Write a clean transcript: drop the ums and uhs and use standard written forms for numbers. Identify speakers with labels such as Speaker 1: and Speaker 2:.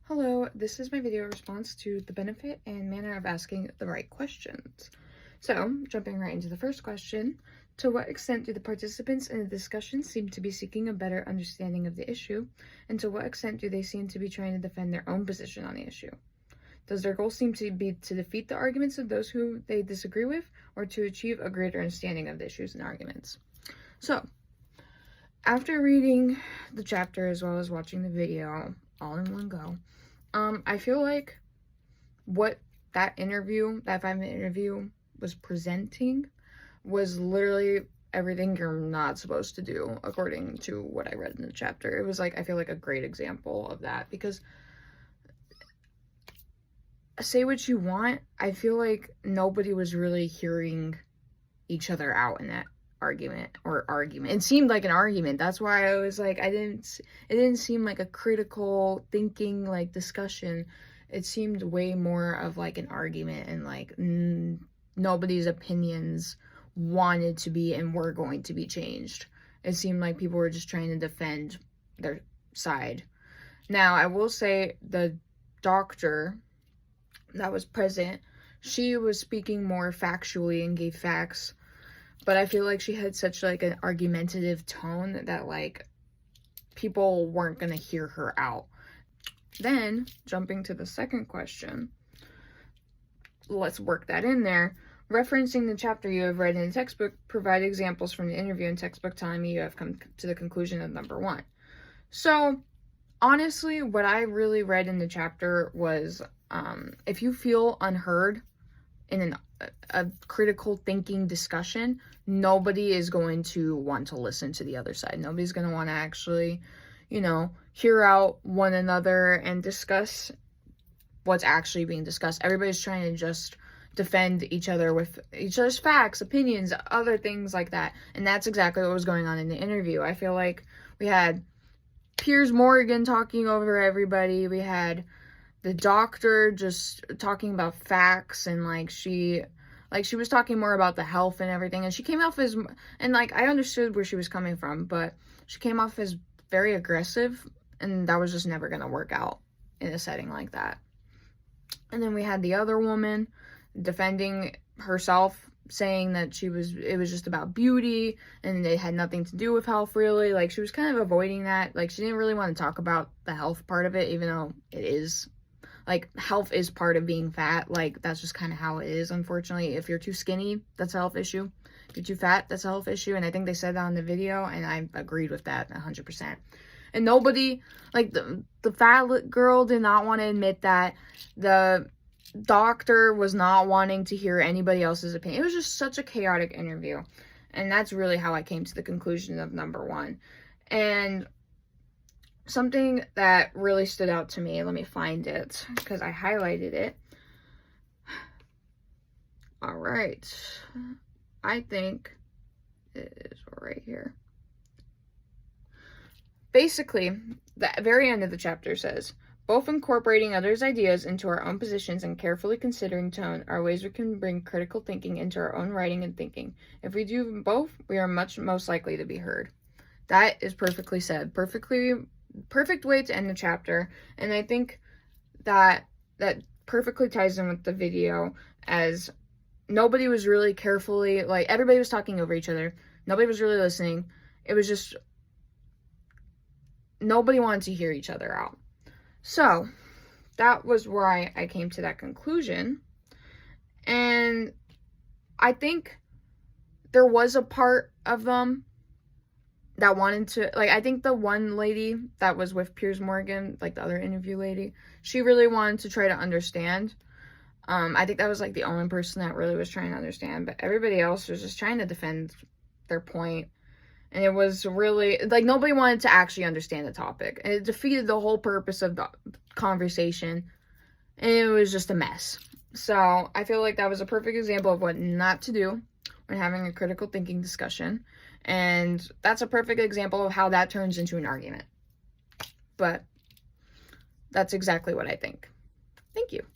Speaker 1: Hello, this is my video response to the benefit and manner of asking the right questions. So, jumping right into the first question, to what extent do the participants in the discussion seem to be seeking a better understanding of the issue, and to what extent do they seem to be trying to defend their own position on the issue? Does their goal seem to be to defeat the arguments of those who they disagree with, or to achieve a greater understanding of the issues and arguments? So, after reading the chapter as well as watching the video all in one go, I feel like what that 5-minute interview was presenting was literally everything you're not supposed to do, according to what I read in the chapter. It was like, I feel like a great example of that, because say what you want, I feel like nobody was really hearing each other out in that argument. It seemed like an argument. That's why I was like, it didn't seem like a critical thinking, like, discussion. It seemed way more of like an argument, and like nobody's opinions wanted to be and were going to be changed. It seemed like people were just trying to defend their side. Now, I will say the doctor that was present, she was speaking more factually and gave facts, but I feel like she had such like an argumentative tone that like people weren't gonna hear her out. Then, jumping to the second question, let's work that in there. Referencing the chapter you have read in the textbook, provide examples from the interview and textbook telling me you have come to the conclusion of number 1. So, honestly, what I really read in the chapter was, if you feel unheard in a critical thinking discussion, nobody is going to want to listen to the other side. Nobody's going to want to actually, hear out one another and discuss what's actually being discussed. Everybody's trying to just defend each other with each other's facts, opinions, other things like that. And that's exactly what was going on in the interview. I feel like we had Piers Morgan talking over everybody. We had the doctor just talking about facts, and she was talking more about the health and everything, and she came off as, and like I understood where she was coming from, but she came off as very aggressive, and that was just never going to work out in a setting like that. And then we had the other woman defending herself, saying that it was just about beauty and it had nothing to do with health, really. Like, she was kind of avoiding that. Like, she didn't really want to talk about the health part of it, even though it is. Like, health is part of being fat. Like, that's just kind of how it is, unfortunately. If you're too skinny, that's a health issue. If you're too fat, that's a health issue. And I think they said that on the video, and I agreed with that 100%. And nobody, like, the fat girl did not want to admit that. The doctor was not wanting to hear anybody else's opinion. It was just such a chaotic interview. And that's really how I came to the conclusion of number 1. And something that really stood out to me, let me find it because I highlighted it. All right. I think it is right here. Basically, the very end of the chapter says, both incorporating others' ideas into our own positions and carefully considering tone are ways we can bring critical thinking into our own writing and thinking. If we do both, we are most likely to be heard. That is perfectly said. Perfect way to end the chapter. And I think that perfectly ties in with the video, as nobody was really carefully, like, everybody was talking over each other. Nobody was really listening. It was just, nobody wanted to hear each other out. So, that was why I came to that conclusion. And I think there was a part of them that wanted to, like, I think the one lady that was with Piers Morgan, like the other interview lady, she really wanted to try to understand. I think that was like the only person that really was trying to understand, but everybody else was just trying to defend their point. And it was really, like, nobody wanted to actually understand the topic. And it defeated the whole purpose of the conversation. And it was just a mess. So, I feel like that was a perfect example of what not to do when having a critical thinking discussion. And that's a perfect example of how that turns into an argument. But that's exactly what I think. Thank you.